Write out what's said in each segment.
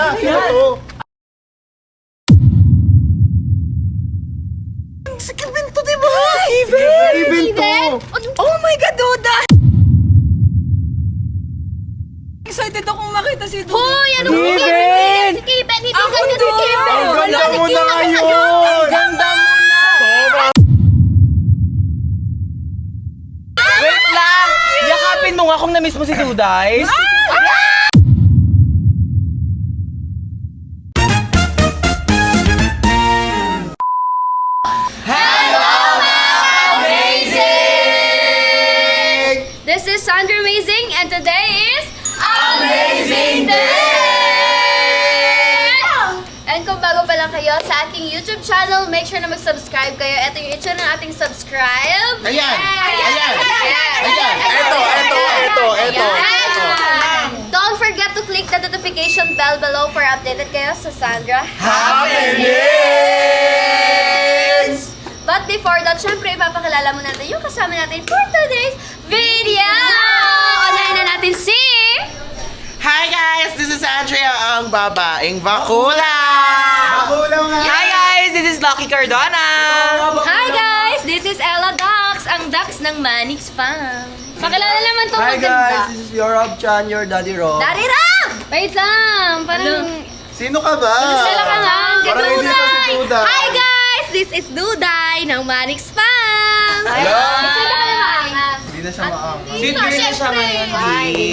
na. Sino to? Si Kevin to, diba? Kevin to. Oh my God, Duda! Excited akong makita si Duda. Hoy! Anong si Kevin? Si Kevin! Hindi ganyan si Kevin! Ang ganda mo na ngayon! Ang ganda mo na! Wait lang! Yakapin mo nga kung na-miss mo si Duday. This is Sandra Amazing and today is Amazing Day! And kung bago pa lang kayo sa ating YouTube channel, make sure na mag-subscribe kayo. Ito yung itsura ng ating subscribe. Ayan! Ayan! Ayan! Ito. Don't forget to click the notification bell below for updated kayo sa Sandra. Happenings! But before that, syempre ipapakilala mo natin yung kasama natin for today's video! Unahin na natin si... Hi guys! This is Andrea, ang babaeng bakula! Makulang nga! Hi guys! This is Lucky Cardona! Hi guys! This is Ella Dax, ang Dax ng Manix Farm. Pakilala naman to Hi guys, this is your Rob Chan, your Daddy Rob. Daddy Ram! Wait lang, parang... Sino ka ba? Sila ka nga, si Parang hindi pa si Duday! Duday. Hi guys! This is Duday ng Manix Farm. Hello! Ito na kayo maangas. Hindi na siya maangas. Sweet girl na siya ngayon.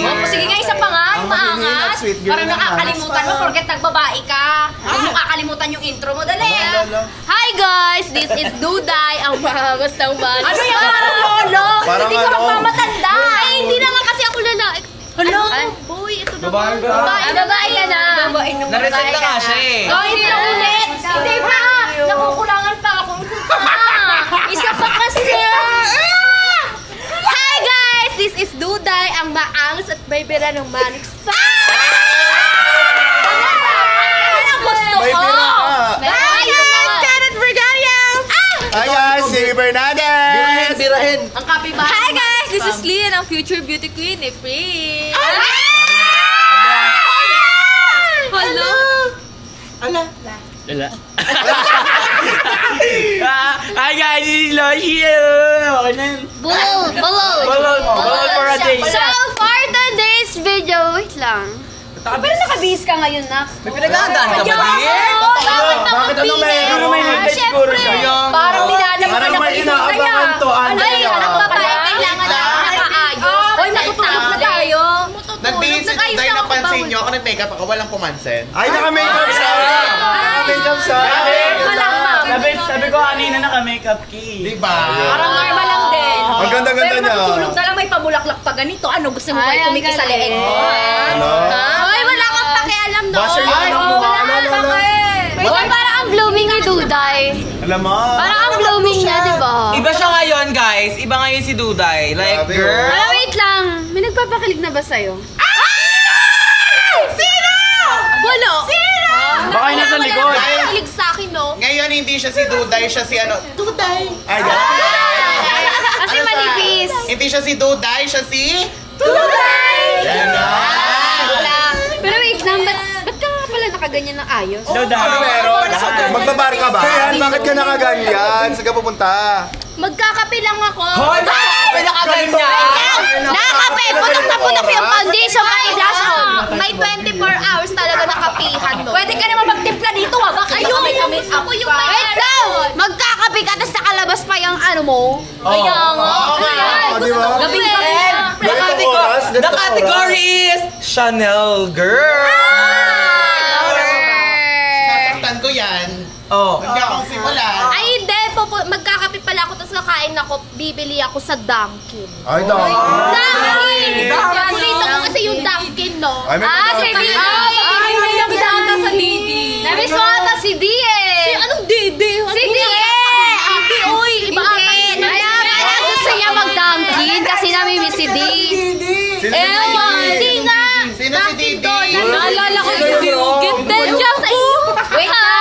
Oh, sige nga, isa pa nga, Ang magiging maangas. at sweet girl Parang ng nakakalimutan mo, maangas pa. porket nagbabae ka. Huwag mo kakalimutan yung intro mo, dali. Lolo. Hi guys, this is Duday, ang maangas ng Manix. Ano yung parang lolo? Parang Hindi ka ano? magmamatanda. Ay, hindi naman kasi ako lalaki. Hello? Boy, ito na ba? Babae ka na. Na-reset na nga siya eh. Oh, hindi na ulit. Hindi pa. Nakukulangan pa ako. Isa pa kasi. Hi guys! This is Duday, ang maangas at may bira ng Manix Farm. Ano ang gusto May ko? bira ka. Hi guys! Kenneth Vergaria! Hi guys! Si Bernadette! Birahin! Ang kapibara. Hi guys! This is Lian, ang future beauty queen ni Prince. Hello! Hi guys! This is Loshi! Okay na yun. Bulol! Bulol for a day. So, for today's video, wait lang. Pero nakabihis ka ngayon, Nak. May pinaghahandaan ka ba, Ayaw Di? mo! Bakit Bakit ano meron? Ano may nag-test siguro siya? Parang minanap ka Parang na may inaabangan to, Andrea. Ay, anak babae, kailangan na nakaayos. Hoy, matutulog na tayo. Nagbihis si Nag-ayos Duday, na ako, napansin bawal. nyo ako nag-makeup ako, walang pumansin. Ay, naka-makeup siya! Naka-makeup siya! Walang ma'am. Sabi ko kanina naka-makeup key. Diba? Parang normal lang din. Ang ganda-ganda Pero niya. matutulog na lang, may pabulaklak pa ganito. Ano, gusto mo ba Ay, kumiki sa leeg mo? Ano? Hoy, wala kang pakialam doon. Basher yung anak mo, ano, ano? Hoy, parang ang blooming ni Duday. Alam mo? Parang ang blooming niya, di ba? Iba siya ngayon guys. Iba ngayon si Duday. Like, Grabe, girl. Wala, wait lang. May nagpapakilig na ba sa'yo? Sino? Wala. Sino? Baka yun nasa likod. Nagpapakilig sa akin, no? Ngayon hindi siya si Duday, siya si ano? Duday! Ay, gano'n. Kasi manipis. Hindi siya si Duday, siya si... Yan na. Pero wait lang, ba't ka nga pala nakaganyan ng ayos? Duday. Ano meron? Magbabar ka ba? Kaya bakit ka nakaganyan? Saan ka pupunta? Magkakape lang ako. Hoy, bakit pinakaganyan? Nakakape! Punak na punak yung foundation pati blush on. May 24 hours talaga nakapihan mo. Pwede ka naman magtimpla dito, ha? Bakit Ayun, kami gusto ko yung wait lang! Magkakape ka, tapos nakalabas pa yung ano mo. Kaya nga. Oh, di ba? Gabing kami. Ganito oras? The Ganito category is Chanel Girl. Sasaktan ko yan. Oh. Hindi akong simulan. Ay, hindi. Magkakape pala ako, tapos kakain ako, bibili ako sa Dunkin. Ay, dami. Dunkin! Paborito ko kasi yung Dunkin, no? Ay, may si Dunkin. Didi! Ay, may nagdata sa Didi. Namiss mo ata si Di eh! Anong Didi? Si Di eh! Ate, oy, iba ata yun. Kaya gusto niya mag-Dunkin kasi namimiss si Di. Sino Hindi nga! Sino si Didi? Naalala ko si Dugit. Deja vu! Wait lang.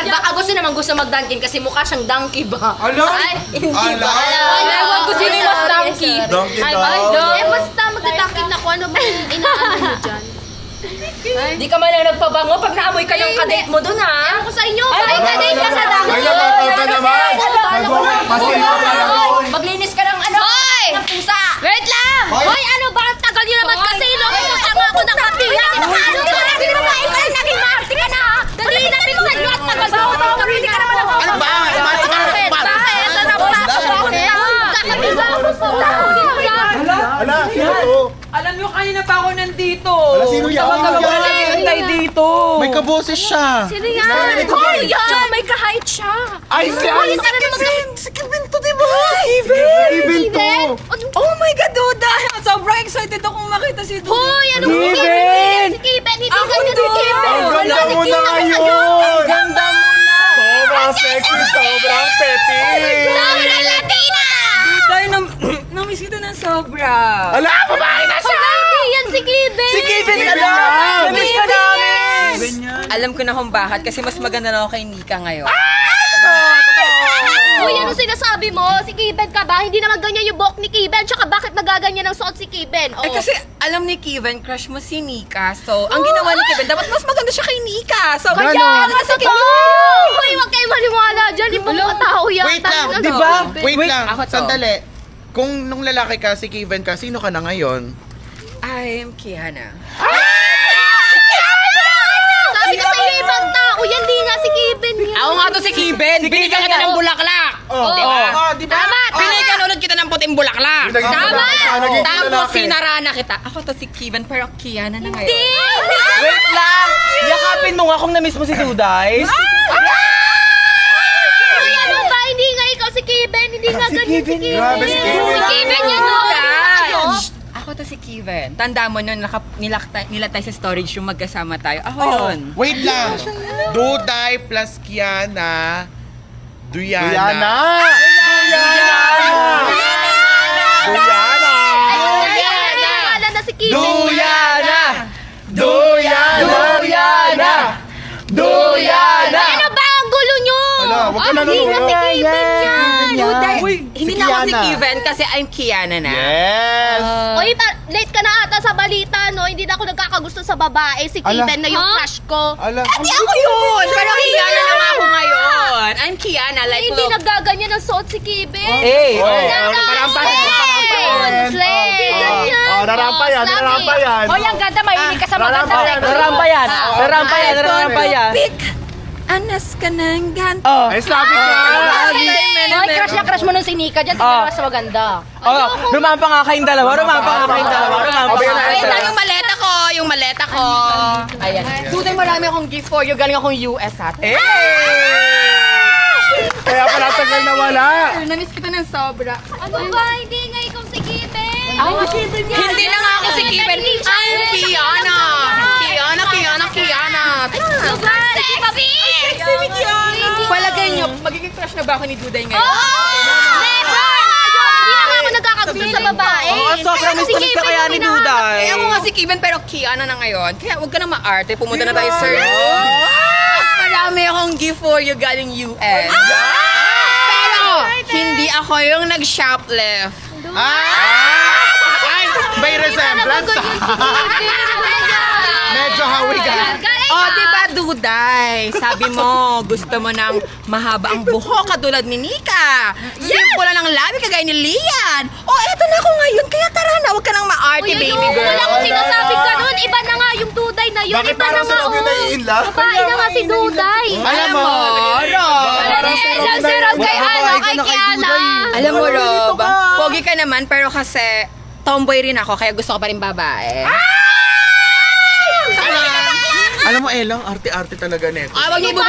Baka gusto mag-dunkin kasi mukha siyang donkey ba? Ano? Ay, Hindi ba? Ala. Ewan ko sino yung mas donkey. Donkey Ay, daw. basta magdadunkin ako. Ano ba yung inaano mo dyan? Di ka man lang nagpabango pag naamoy ka ng kadate mo dun, ha? Ewan ko sa inyo, pag kadate ka sa dami. Ay, nakakal ka naman! Maglinis ka ng ano? Hoy! Ng pusa! Wait lang! Hoy, ano ba? Ang tagal niyo naman kasi, no? Pinutang ako ng kapihan. Ano ba? Hindi mo ba ikaw yung naging maarte ka na? Huli na pinsan niyo at tagal mo. Hindi ka naman ako. Ano ba? Bakit? Bakit? Ano ba? Kakabisa ako sa Ala, sino to? Alam niyo, kanina pa ako nandito. Ala, sino yan? Wala naghihintay dito. May kaboses siya. Sino yan? Hoy, yan! May kahait siya. Ay, si Hoy, sana naman Si Kevin to, di ba? Kevin to! Oh my God, Duda! Sobrang excited akong makita si Duda. Hoy, ano si Kevin? Kevin? Si Kevin, hindi Ako ganyan si to. Kevin. Ang Wala, ganda si mo na Kevin. ngayon! Ganda mo na! Sobrang sexy, sobrang petty! Sobrang Latina! Tayo, namiss kita ng sobra. Ala, babae na siya! Wala, hindi yan si Kevin. Si Kevin Kevin na! yan! Namiss ka namin! Alam ko na kung bakit, kasi mas maganda na ako kay Nika ngayon. Hoy, ano sinasabi mo? Si Kevin ka ba? Hindi naman ganyan yung buhok ni Kevin. Tsaka bakit magaganyan ang suot si Kevin? Eh kasi alam ni Kevin, crush mo si Nika. So, ang ginawa ni Kevin, dapat mas maganda siya kay Nika. So, Kaya Ganon. nga sa Hoy, huwag kayo maniwala dyan. Ibang tao yan. Wait lang, Ano? di ba? Wait lang, ako to. sandali. Kung nung lalaki ka, si Kevin ka, sino ka na ngayon? I'm Kiana. Sabi ko sa iyo, ibang tao yan. Di nga si Kevin yan. Ako nga to si Kevin! Binigyan kita ng bulaklak! Oo. Di ba? Tama. Binigyan ulit kita ng puting bulaklak! Naging lalaki ka, naging Tapos lalaki. sinarana kita. Ako to si Kevin, pero Kiana na ngayon. Wait lang! Yakapin mo nga kung na-miss mo si Duday. Hoy, ano ba? Hindi nga ikaw si Kevin. Hindi nga ganyan si Kevin. Grabe si Kevin. Si Kevin yan. no? Ako to si Kevin. Tanda mo nun, nilatay sa storage yung magkasama tayo. Ako yun. Wait lang. Duday plus Kiana. Duyana. Diana! Diana! Diana! Wala na si Kevin. Duyana! Duyana! Duyana! Duyana! Ano ba ang gulo nyo? Hala, wag ka na Hindi nga si Kevin yan. Hindi na ako si Kevin kasi I'm Kiana na. Yes! Oy, late ka na ata sa balita, no? Hindi na ako nagkakagusto sa babae. Si Kevin na yung crush ko. Ala, Hindi ako yun! Pero Kiana na nga ako ngayon. I'm Kiana, Ay, like hindi look. naggaganyan ang suot si Kevin. Eh! narampa yan, narampa yan. Hoy, ang ganda, mahilig ka sa maganda sex. Narampa yan! Narampa yan! Narampa yan! Pick! Anas ka ng ganto. Oh! Ay, sabi ka! Hoy, crush mo nung si Nika dyan. Tingnan mo sa maganda. Oh, rumampa nga kayong dalawa! Rumampa nga kayong dalawa! Rumampa Okay, nga na, kayong Wait lang, dalawa! yung maleta ko. Ayan. Duday, marami akong gift for you. Galing akong US, ha? Eh! Kaya pala tagal na wala. Namiss kita ng sobra. Ano ba? Hindi nga ikaw si Kevin. Ako si Kevin yan. Hindi na nga ako si Kevin. I'm Kiana. Kiana. Super sexy! Palagay niyo, magiging crush na ba ako ni Duday ngayon? Never! Hindi na nga ako nagkakagusto sa babae. Oo, sobrang Kasi miss ka kaya ni Duday. Eh, ako nga si Kevin pero Kiana na ngayon. Kaya huwag ka na maarte. Pumunta na tayo, sir. At marami akong gift for you galing US. Pero, hindi ako yung nag-shoplift. Ay, may resemblance. Medyo hawi ka. Oh, diba, Duday? Sabi mo, gusto mo ng mahaba ang buhok katulad ni Nika. Simple lang ang labi kagaya ni Lian. Oh, eto na ako ngayon. Kaya tara na, huwag ka nang maarte, baby girl. Wala akong sinasabi ka nun. Iba na nga yung Duday na yun. Bakit Iba na parang nga, sa loob yung oh. nai-inlove? Babae na nga si Duday. Alam mo, Rob. Alam si Rob kay ano, kay Kiana. Alam mo, Rob, pogi ka naman, pero kasi tomboy rin ako, kaya gusto ko pa rin babae. Alam mo, Elang, arte-arte talaga neto. Wag niyo Di ba?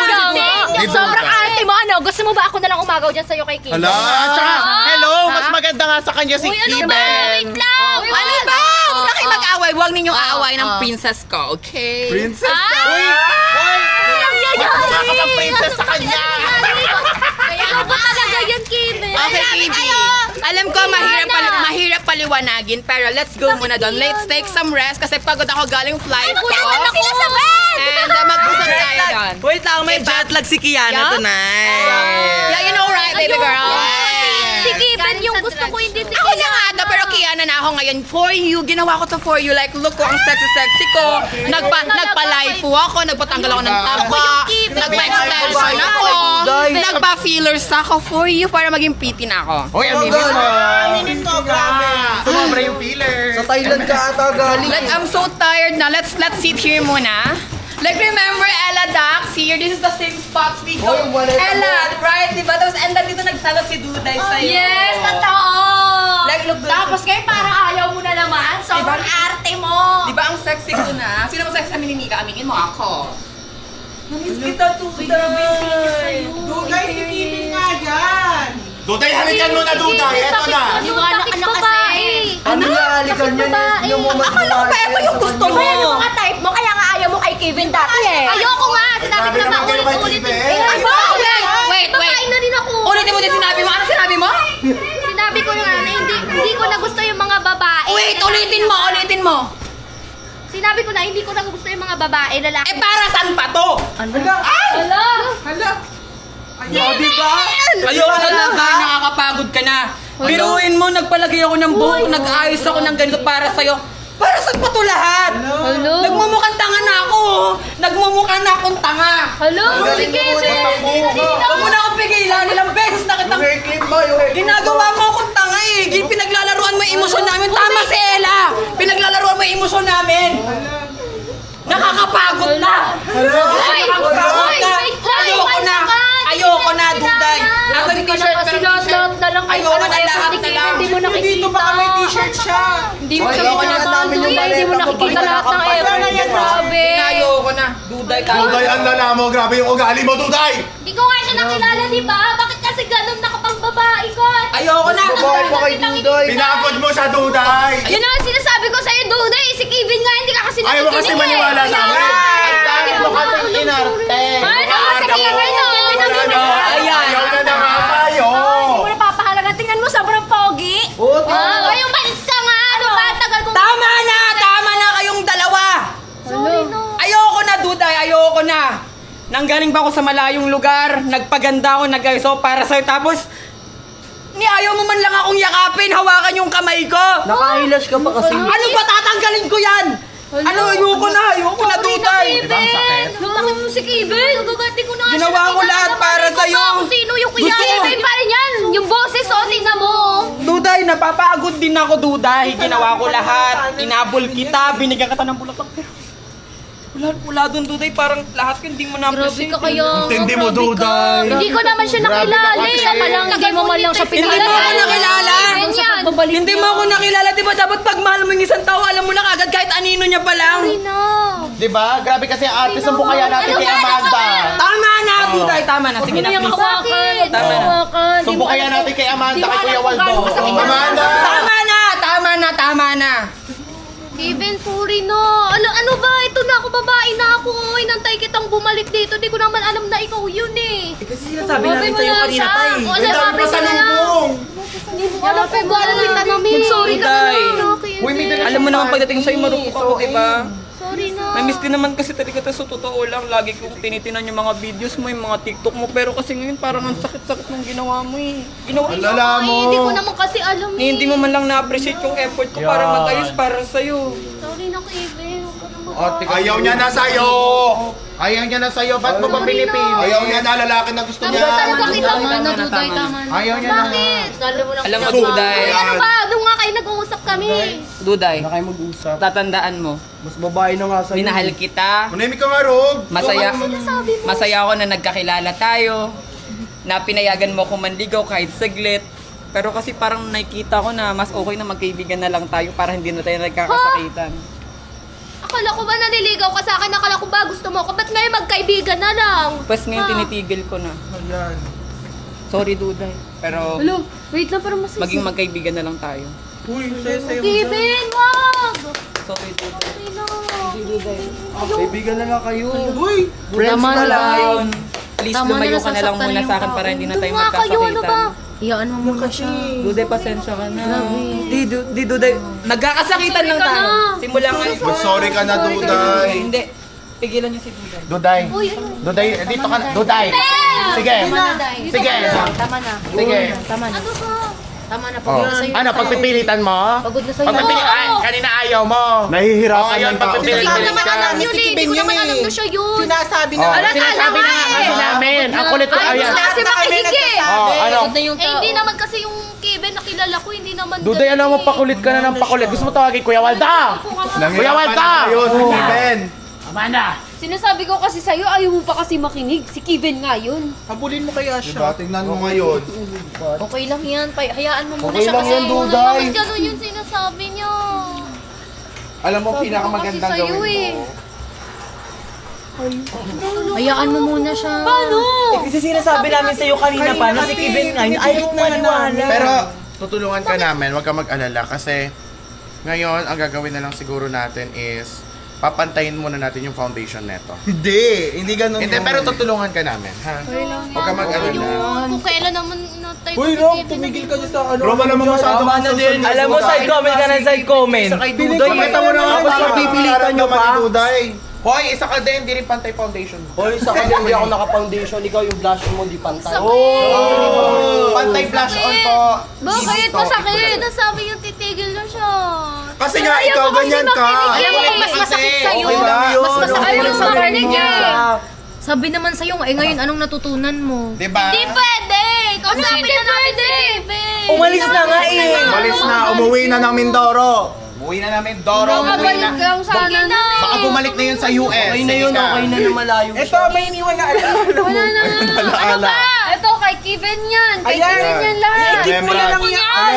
Sobrang arte mo, ano? Gusto mo ba ako na lang umagaw dyan sa'yo kay Kevin? Hala! At saka, hello, mas maganda nga sa kanya si Uy, ano Kevin. ba? Wait lang. Ano ba? Huwag na kayo mag-away. Huwag ninyong aaway ng princess ko, okay? Princess! Uy! Mas mukha ka pang princess sa kanya. Ikaw ba talaga yan, Kevin? Okay, baby. Alam ko, mahirap paliwanagin, pero let's go muna doon. Let's take some rest kasi pagod ako galing flight ko. Ano sila sa bed? And mag-usap tayo doon. Wait lang, may jet lag si Kiana tonight. Yeah, you know right, baby girl. Si Kevin Steven yung gusto ko, hindi si Ako na nga daw, pero Kiana na ako ngayon. For you, ginawa ko to for you. Like, look ko, ang sexy-sexy ko. Nagpa-live po ako, nagpatanggal ako ng taba, nagpa-extension ako, nagpa-fillers ako for you para maging pretty na ako. Hoy, aminin mo, grabe. Sumobra yung filler. Sa Thailand ka ata galing. Like, I'm so tired na. Let's sit here muna. Like, remember Ella Dax here? This is the same spots we go. Hoy, wala ka Ella, right? Diba? Tapos, and dito nagsalo si Duday sa'yo. Yes, totoo! Like, look, Tapos ngayon parang ayaw mo na naman. Sobrang arte mo. Diba ang sexy ko na? Sino mo sexy sa Mininika? Aminin mo ako. Namiss kita, Duday. Duday, sikipin nga yan. Duday, halikan mo na, Duday. Eto na. Ano kasi? Ano nga, alikan niya niyo mo mas Akala ko ba ito yung gusto mo? Ano yung mga type mo? Kaya nga ayaw mo kay Kevin dati eh. Ayoko nga. Sinabi ko na naman kayo kay paulit-ulit. Kevin. Ay, bakit? Wait. Babae na rin ako. Ulitin mo din sinabi mo. Ano sinabi mo? Sinabi ko nga na hindi ko na gusto yung mga babae. Wait, ulitin mo. Sinabi ko na hindi ko na gusto yung mga babae, lalaki. Eh, para saan pa to? Hala! diba? Ayoko na Duday, nakakapagod ka na. Biruin mo, nagpalagay ako ng buhok, nag-ayos ako ng ganito para sa'yo. Para saan pa to lahat? Hello? Nagmumukhang tanga na ako. Nagmumukha na akong tanga. Hello? Si Kevin! Huwag mo na akong pigilan. Ilang beses na kitang... Yung hair clip mo, yung hair clip. Ginagawa mo akong tanga eh. Pinaglalaruan mo yung emosyon namin. Tama si Ella. Pinaglalaruan mo yung emosyon namin. Nakakapagod na. Nakakapagod na. Ayoko na, Duday. Ako yung t-shirt pero t-shirt. Ayoko na lahat na lang. Hindi mo nakikita. Dito baka may t-shirt siya. Hindi mo Hoy, nakikita. ayoko na namin yung Hindi mo baleta ko nakikita pag lahat ng nakakapal. effort niya. Grabe. Ayoko na. Duday ka. Duday, ang lala mo. Grabe yung ugali mo, Duday! Hindi ko nga siya nakilala, di ba? Bakit kasi ganun nakapang babae ko? Ayoko na. Babae pa kay Duday. Pinagod mo sa Duday! Yun ang sinasabi ko sa'yo, Duday. Si Kevin nga, hindi ka kasi Ayaw mo kasi maniwala sa amin. Dahil mo kasi inarte. Ay, naku, si Kevin, no? Ayaw na naman tayo! Hindi mo napapahalaga. Tingnan mo, sobrang pogi. Oo, Ay, umalis ka nga. Ano ba? Tagal kong... Tama na kayong dalawa. Sorry, no. Ayoko na, Duday. Ayoko na. Nanggaling pa ako sa malayong lugar. Nagpaganda ako, nag-ayos ako para sa'yo. Tapos, ayaw mo man lang akong yakapin. Hawakan yung kamay ko. nakahilas ka pa kasi. Ano ba tatanggalin ko yan? Ano, ayoko na, Duday. Lumaki mo si Kevin. Gagati ko na nga Ginawa siya ko lahat nakilala. para Bakit ko sa'yo. pa kung sino yung kuya. Gusto ko. Kevin pa rin yan. Yung boses, tingnan mo. Duday, napapagod din ako, Duday. Ginawa ko lahat. Inabol kita, binigyan kita ng bulaklak. Pero wala doon, Duday. Parang lahat ko hindi mo Grabe na-appreciate. ka kayo. Intindi mo, Grabe ka. Duday. Hindi ko naman siya nakilala. Isa pa lang, hindi mo man lang siya Hindi mo ako nakilala. Ganyan. Hindi mo ako nakilala, di ba? Dapat pag mahal mo yung isang tao, alam mo na kagad kahit anino niya pa lang. Sorry na. Diba? Grabe kasi ang artist ang bukaya natin Ano kay ba? Amanda. Tama na, Duday. Tama na. Sige na, Yung please. hawakan. Tama na. Hawakan. So bukaya natin kay Amanda, kay Kuya Waldo. Amanda! Tama na. Kevin, sorry no. Ano ba? Ito na ako, babae na ako. Inantay kitang bumalik dito. Di ko naman alam na ikaw yun eh. Kasi sinasabi namin sa'yo kanina pa eh. Wala, sabi ka na lang. Hindi mo alam kung gagawin na namin. Sorry ka na Duday. lang. Uy, may dala Alam mo naman pagdating sa'yo, marupok ako, di ba? Sorry na. Namiss din naman kasi talaga sa totoo lang. Lagi kong tinitinan yung mga videos mo, yung mga TikTok mo. Pero kasi ngayon parang ang sakit-sakit ng ginawa mo eh. Ginawa Ang lala mo. Hindi ko naman kasi alam eh. Hindi mo man lang na-appreciate yung effort ko para mag-ayos para sa'yo. Sorry na, Kevin. Huwag ka na Ate, Ayaw niya na sa'yo! Ayaw niya na sa'yo. Ba't mo ba Sorry na. pinipili? Ayaw niya na lalaki na gusto niya! Talaga kita. Tama na, Duday, tama Ayaw niya na. Bakit? Alam mo, So, Duday. Uy, ano ba? Doon nga kayo nag-uusap kami. Duday, Na kayo mag-usap. tatandaan mo. Mas babae na nga sa'yo. Minahal kita. Manahimik ka nga, Rob! Masaya. Sinasabi mo. Masaya ako na nagkakilala tayo. Na pinayagan mo akong manligaw kahit saglit. Pero kasi parang nakikita ko na mas okay na magkaibigan na lang tayo para hindi na tayo nagkakasakitan. Akala ko ba naniligaw ka sa akin? Akala ko ba gusto mo ako? Ba't ngayon magkaibigan na lang? Pues ngayon tinitigil ko na. Ayan. Sorry, Duday. Pero Hello, wait lang para masisi. maging magkaibigan na lang tayo. Uy, sayo-sayo. Kevin, wag! Sorry, Duday. Sorry na. Kaibigan na lang kayo. Uy, friends Tama na lang. lang. Please, lumayo ka na lang muna sa akin para hindi na tayo Doon nga kayo, ano ba? magkasakitan. Iyaan mo muna siya. Duday, pasensya ka na. Di, Duday. Nagkakasakitan lang Sorry ka tayo. na. Simulan nga. Mag-sorry ka na, Duday! Hindi. Pigilan niyo si Duday. Duday. Uy, ano? Duday, dito ka na. Duday. Sige. Sige. Tama na. Sige. Ano ba? Tama na, pagod na sa'yo. Ano, pagpipilitan mo? Pagod na sa'yo. Kanina ayaw mo. Nahihirapan Ayun, ng tao. pagpipilitan Hindi ko naman ka. alam yun eh. Hindi ko naman alam na siya yun. Sinasabi na. Sinasabi na kasi namin. Ang kulit ko, ayan. Kasi makinig eh. Ano? Pagod na yung Eh, tao. hindi naman kasi yung Kevin na kilala ko, hindi naman Duday, alam mo, pakulit ka na ng pakulit. Gusto mo tawagin Kuya Walda? Kuya Walda! Ayun, si Steven. Sinasabi ko kasi sa'yo, ayaw mo pa kasi makinig. Si Kevin nga yun. Habulin mo kaya siya. Diba? Tingnan mo ngayon. Okay lang yan. Hayaan mo muna Okay siya lang kasi. yan, Duday. Bakit ganun yung sinasabi niya? Alam mo, Sabi ko pinakamagandang kasi sa'yo gawin mo. Hayaan mo muna siya. Paano? Kasi sinasabi namin sa'yo kanina pa na si Kevin nga, ayaw mo maniwala. Pero tutulungan ka namin, huwag ka mag-alala kasi ngayon, ang gagawin na lang siguro natin is papantayin muna natin yung foundation neto. Hindi ganun. Hindi, pero tutulungan ka namin, ha? Huwag ka mag-alala. Kung kailan naman inatay ko Uy, si Rom, Kevin. tumigil ka dyan sa ano. Bro, wala mo masyado kang susunod. Alam mo, side comment ka ng side comment. Pakita mo na nga kung saan pipilitan nyo pa. Duday. Hoy, isa ka din, hindi rin pantay foundation mo. Hoy, sa kanya hindi ako naka-foundation. Ikaw yung blush mo, di pantay. Pantay flash on po. Bakit masakit? Nasabi yung titigil na siya. Kasi nga, ikaw ganyan ka. Alam mo, mas masakit sa'yo. Okay lang yun. Mas masakit Okay yung lang makinig yun. eh. Sabi naman sa'yo, ngayon anong natutunan mo? Diba? Di pwede! Kausapin na natin si Kevin! Umalis na nga eh. Malis na, umuwi na ng Mindoro. Umuwi na namin, Doro, umuwi na. lang sana na. Baka bumalik na yun sa US. Okay na yun, okay na na malayo. Ito, may iniwan na alaala mo. Alaala. Ito, kay Kevin yan. Kay Ayan. Kevin yan lahat. I-keep mo na lang yan.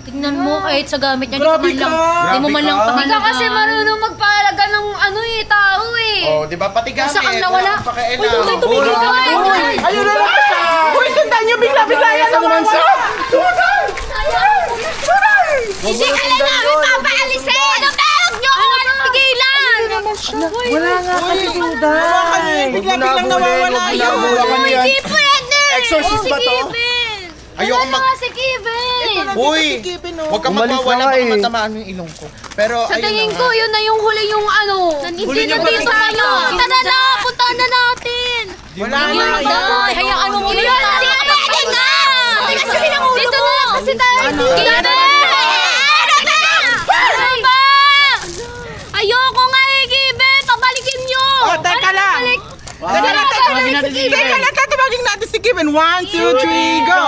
Tingnan mo, kahit sa gamit niya, Grabe di mo man lang, ka. di mo man lang Grabe ka. Hindi ka pahalaga. kasi marunong magpahalaga ng ano eh, tao eh. Oh, di ba? Pati gamit. Saan kang nawala? Wala kang pakialam. Uy, Duday, tumigil ka nga. Ayun na lang siya. Uy, sundan niyo, bigla-bigla yan naman siya. Hindi ka na namin papaalisin! Ano ba? Huwag niyo ako anong pigilan! Wala nga kasi Duday. Bigla-biglang nawawala yun. Hindi pwede! Exorcist ba to? Ayoko Wala nga si Kevin! Uy! Huwag ka magwawala, baka matamaan yung ilong ko. Pero, Sa ayun tingin na ko, nga. yun na yung huli yung ano. Hindi na dito tayo. Tara na, puntahan na natin. Wala na. Dapat, hayaan mo muna yung tao. Pwede nga! Dito na lang kasi tayo. Kevin! Ano ba? Ayoko nga eh, Kevin! Pabalikin nyo! Oh, teka lang. Teka lang, tatawagin natin si Kevin. 1, 2, 3, go!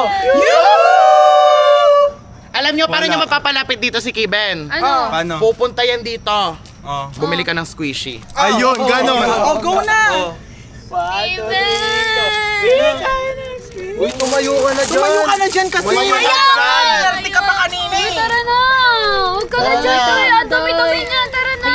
Alam nyo, paano nyo mapapalapit dito si Kiben? Ano? Paano? Pupunta yan dito. Bumili ka ng squishy. Ayun, ganon. Oh, go na! Kevin! Uy, tumayo ka na dyan. Tumayo ka na dyan kasi. Tumayo ka dyan. Swerte ka pa kanina eh. Tara na! Huwag ka na dyan. Ang dami-dami niya. Tara na!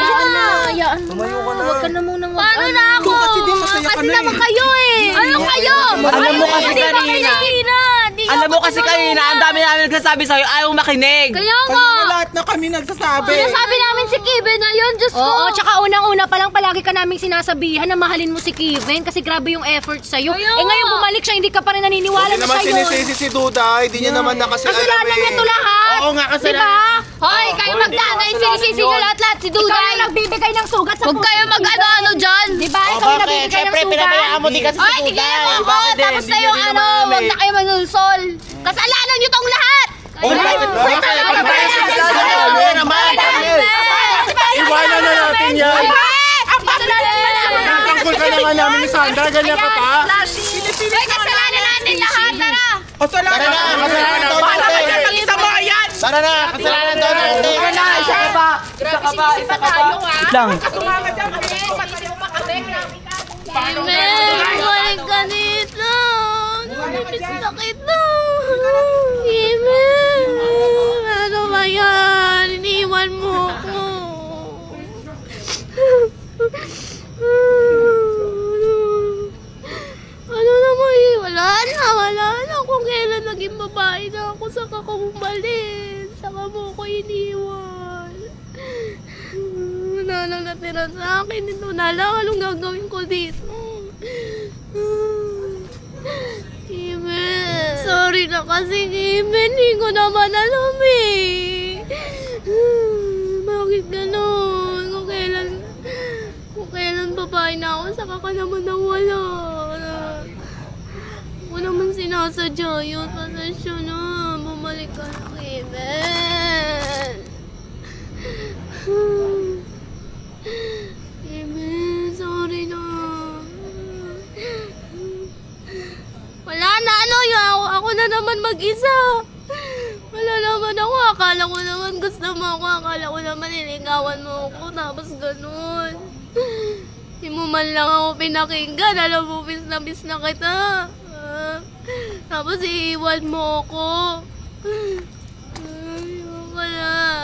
Hayaan mo Tumayo ka na. Huwag ka na munang Paano na ako? Kasi di masaya ka Kasi na naman eh. kayo eh! Ano kayo? Alam mo kasi Hindi ba kanina. kinakina? Di Alam mo ako kasi tinulungan. kanina, ang dami namin nagsasabi sa'yo, ayaw makinig. Kaya nga! Kaya lahat na kami nagsasabi. Sinasabi namin si Kevin na yun, Diyos ko! Oo, tsaka unang-una pa lang palagi ka naming sinasabihan na mahalin mo si Kevin kasi grabe yung effort sa'yo. Kaya Eh ngayon nga. bumalik siya, hindi ka pa rin naniniwala Hindi na naman siya yun. sinisisi si Duday. Hindi niya naman na kasi alam Kasalanan niya eh. to lahat. Oo nga, kasalanan. Diba? Hoy, kayo magdanay, sinisisi nyo lahat-lahat si Ikaw Duday! yung nagbibigay ng sugat sa Huwag kayo mag-ano-ano dyan! Diba? Ikaw yung nagbibigay ng sugat. mo di kasi Ay, tigilan mo ko! Tapos na yung ano, huwag na kayo manulsol! Kasalanan nyo tong lahat! Iwanan na natin yan. Kasalanan na namin! Tangkol ka na nga namin ni Sandra. Ganyan ka pa. Hoy, kasalanan natin lahat! Tara! O, salamat. Tara na, kasalanan daw Paano ka natin. dyan? Mag-isa mo, ayan. Tara na, kasalanan daw natin. Isa ka pa. Isa ka pa. Isa ka pa. Wait lang. Sumama dyan. Amen! Balik ka dito! Sakit na! Amen! Ano ba yan? Iniwan mo ako! Ano naman yun? Wala na kung kailan naging babae na ako, saka ka umalis, saka mo ko iniwan. Wala nang natira sa akin, ito na lang, anong gagawin ko dito? Kimen, sorry na kasi Kimen, hindi ko naman alam eh. Bakit ganon? Kung kailan babae na ako, saka ka naman nawala. Ako naman sinasadya yun. Pasensya na. Bumalik na, Kevin. Kevin, sorry na. Wala na, ako na naman mag-isa. Wala naman ako. Akala ko naman gusto mo ako. Akala ko naman niligawan mo ako. Tapos ganun. Di mo man lang ako pinakinggan. Alam mo, miss na kita. Tapos iiwan mo ako. Ay, wala.